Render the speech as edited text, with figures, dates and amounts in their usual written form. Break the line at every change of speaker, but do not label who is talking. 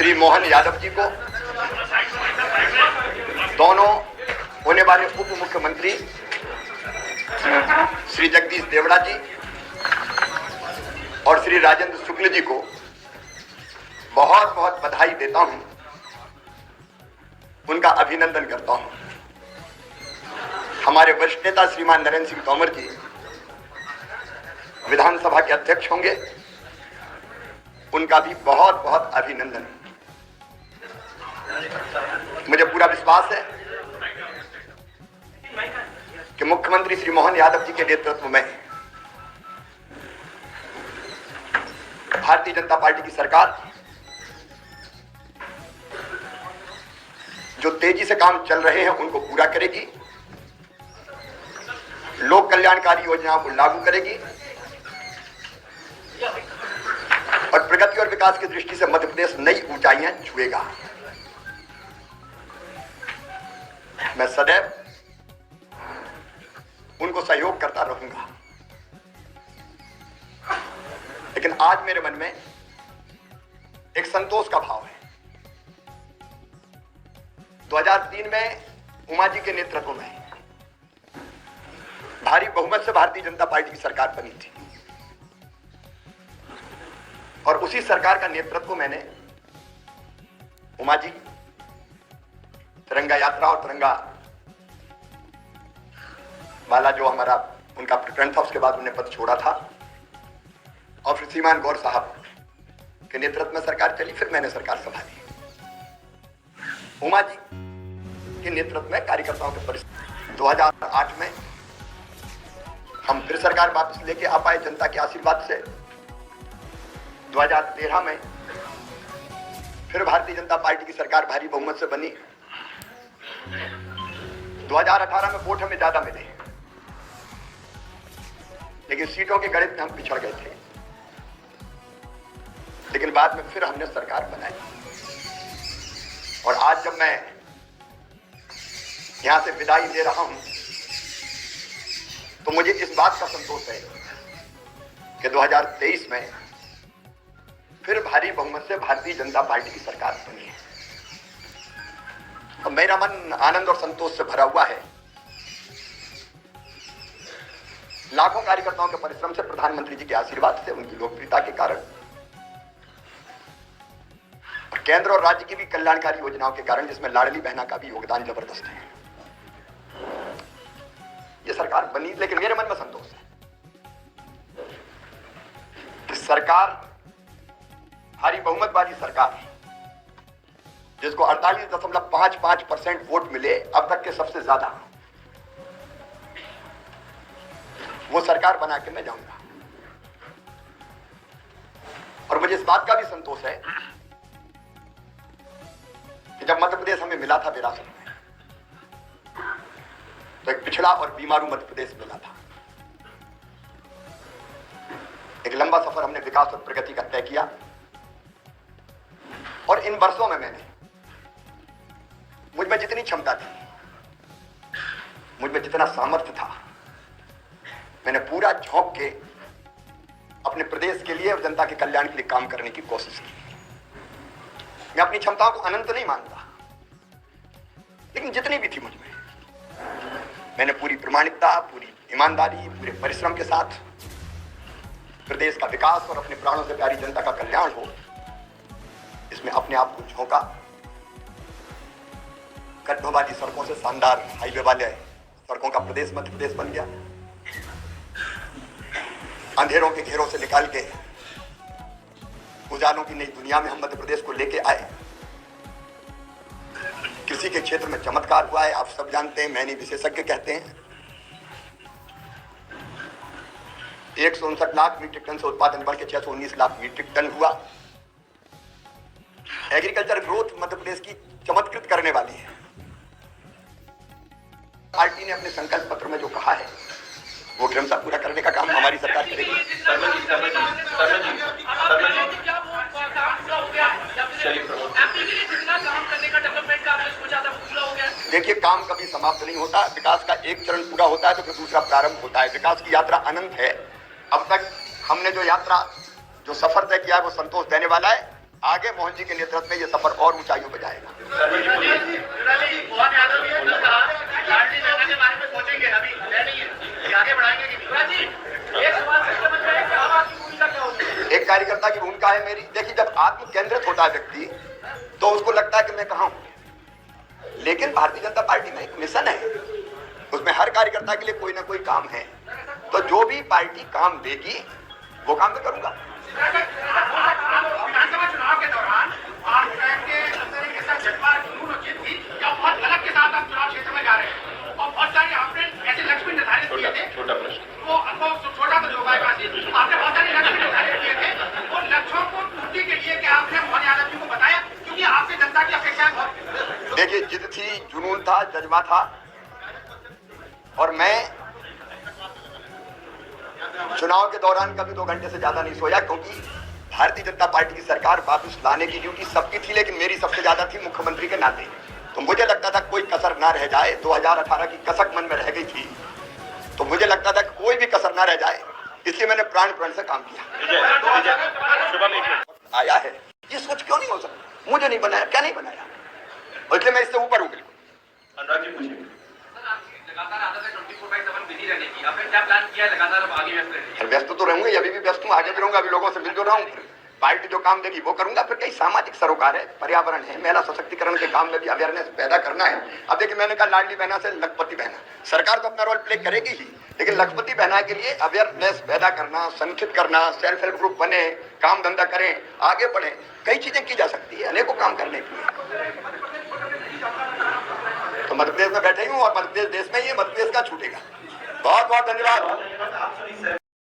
श्री मोहन यादव जी को, दोनों होने वाले उप मुख्यमंत्री श्री जगदीश देवड़ा जी और श्री राजेंद्र शुक्ल जी को बहुत बहुत बधाई देता हूं, उनका अभिनंदन करता हूं। हमारे वरिष्ठ नेता श्रीमान नरेंद्र सिंह तोमर जी विधानसभा के अध्यक्ष होंगे, उनका भी बहुत बहुत अभिनंदन। मुझे पूरा विश्वास है कि मुख्यमंत्री श्री मोहन यादव जी के नेतृत्व में भारतीय जनता पार्टी की सरकार जो तेजी से काम चल रहे हैं उनको पूरा करेगी, लोक कल्याणकारी योजनाओं को लागू करेगी और प्रगति और विकास की दृष्टि से मध्य प्रदेश नई ऊंचाइयां छुएगा। मैं सदैव उनको सहयोग करता रहूंगा, लेकिन आज मेरे मन में एक संतोष का भाव है। 2003 में उमा जी के नेतृत्व में भारी बहुमत से भारतीय जनता पार्टी की सरकार बनी थी और उसी सरकार का नेतृत्व मैंने उमा जी तिरंगा यात्रा और तिरंगा वाला जो हमारा उनका प्रकरण था, उसके बाद उन्हें पद छोड़ा था और फिर श्रीमान गौर साहब के नेतृत्व में सरकार चली, फिर मैंने सरकार संभाली। उमा जी के नेतृत्व में कार्यकर्ताओं के परिश्रम 2008 में हम फिर सरकार वापस लेके आ पाए जनता के आशीर्वाद से। 2013 में फिर भारतीय जनता पार्टी की सरकार भारी बहुमत से बनी। 2018 में वोट हमें ज्यादा मिले, लेकिन सीटों के गणित में हम पिछड़ गए थे, लेकिन बाद में फिर हमने सरकार बनाई। और आज जब मैं यहां से विदाई दे रहा हूं तो मुझे इस बात का संतोष है कि 2023 में फिर भारी बहुमत से भारतीय जनता पार्टी की सरकार बनी है। और मेरा मन आनंद और संतोष से भरा हुआ है। लाखों कार्यकर्ताओं के परिश्रम से, प्रधानमंत्री जी के आशीर्वाद से, उनकी लोकप्रियता के कारण और केंद्र और राज्य की भी कल्याणकारी योजनाओं के कारण, जिसमें लाडली बहना का भी योगदान जबरदस्त है, ये सरकार बनी। लेकिन मेरे मन में संतोष है कि सरकार, भारी बहुमत वाली सरकार, जिसको 48.55% वोट मिले अब तक के सबसे ज्यादा, वो सरकार बना के मैं जाऊंगा। और मुझे इस बात का भी संतोष है कि जब मध्य प्रदेश हमें मिला था विरासत में, तो एक पिछड़ा और बीमारू मध्य प्रदेश मिला था। एक लंबा सफर हमने विकास और प्रगति का तय किया और इन वर्षों में मैंने, मुझ में जितनी क्षमता थी, मुझ में जितना सामर्थ्य था, मैंने पूरा झोंक के अपने प्रदेश के लिए और जनता के कल्याण के लिए काम करने की कोशिश की। मैं अपनी क्षमताओं को अनंत नहीं मानता, लेकिन जितनी भी थी मुझ में, मैंने पूरी प्रामाणिकता, पूरी ईमानदारी, पूरे परिश्रम के साथ प्रदेश का विकास और अपने प्राणों से प्यारी जनता का कल्याण हो, इसमें अपने आप को झोंका। गड्ढों वाली सड़कों से शानदार हाईवे वाले सड़कों का प्रदेश मध्य प्रदेश बन गया। अंधेरों के घेरों से निकाल के उजालों की नई दुनिया में हम मध्य प्रदेश को लेके आए। कृषि के क्षेत्र में चमत्कार हुआ है, आप सब जानते हैं, मैंने विशेषज्ञ कहते हैं। 159 लाख मीट्रिक टन से उत्पादन बढ़ के 619 लाख मीट्रिक टन हुआ। एग्रीकल्चर ग्रोथ मध्य प्रदेश की चमत्कृत करने वाली है। पार्टी ने अपने संकल्प पत्र में जो कहा है वो क्रमशः पूरा करने का काम हमारी सरकार करेगी। देखिए, काम कभी समाप्त नहीं होता। विकास का एक चरण पूरा होता है तो फिर दूसरा प्रारंभ होता है। विकास की यात्रा अनंत है। अब तक हमने जो यात्रा, जो सफर तय किया है वो संतोष देने वाला है। आगे मोहन जी के नेतृत्व में ये सफर और ऊंचाइयों पर जाएगा। एक कार्यकर्ता की भूमिका है मेरी। देखिए, जब आत्म केंद्रित होता है व्यक्ति तो उसको लगता है कि मैं कहां हूं, लेकिन भारतीय जनता पार्टी में एक मिशन है, उसमें हर कार्यकर्ता के लिए कोई ना कोई काम है। तो जो भी पार्टी काम देगी वो काम मैं करूंगा।
विधानसभा चुनाव के दौरान आप के अंदर एक ऐसा जज्बा जुनून और जिद थी कि आप बहुत अलग के साथ आप चुनाव क्षेत्र में जा रहे हैं और बहुत सारे आपने ऐसे लक्ष्य निर्धारित किए थे। छोटा प्रश्न वो अनुभव छोटा तो जो आपने बहुत सारे लक्ष्य निर्धारित किए थे और लक्ष्यों को पूर्ति के लिए क्या आपने मोहन यादव जी को बताया, क्योंकि आपसे जनता की अपेक्षाएं बहुत।
देखिए, जिद थी, जुनून था, जज्बा था, और मैं चुनाव के दौरान कभी 2 घंटे से ज्यादा नहीं सोया, क्योंकि भारतीय जनता पार्टी की सरकार वापस लाने की ड्यूटी सबकी थी, लेकिन मेरी सबसे ज्यादा थी मुख्यमंत्री के नाते। तो मुझे लगता था कोई कसर ना रह जाए। 2018 की कसक मन में रह गई थी, तो मुझे लगता था कोई भी कसर ना रह जाए, इसलिए मैंने प्राण से काम किया। आया है, ये सोच क्यों नहीं हो सकता? मुझे नहीं बनाया, क्या नहीं बनाया, इसलिए मैं इससे ऊपर हूँ। बिल्कुल
लगातार आदत है 24/7 बिजी रहने की, आपने क्या प्लान किया है लगातार अब आगे व्यस्त रहने की?
व्यस्त तो रहूंगा, अभी भी व्यस्त हूँ, आगे भी रहूंगा। अभी लोगों से मिल जो रहा हूँ, पार्टी जो काम देगी वो करूंगा। फिर कई सामाजिक सरोकार है, पर्यावरण है, महिला सशक्तिकरण के काम में भी अवेयरनेस पैदा करना है। अब देखिए, मैंने कहा लाडली बहना से लखपति बहना, सरकार तो अपना रोल प्ले करेगी ही, लेकिन लखपति बहना के लिए अवेयरनेस पैदा करना, संगठित करना, सेल्फ हेल्प ग्रुप बने, काम धंधा करें, आगे बढ़े, कई चीजें की जा सकती है अनेकों काम करने के लिए। तो मध्य प्रदेश में बैठे हूँ और मध्य प्रदेश देश में ही है, मध्य प्रदेश का छूटेगा। बहुत बहुत धन्यवाद।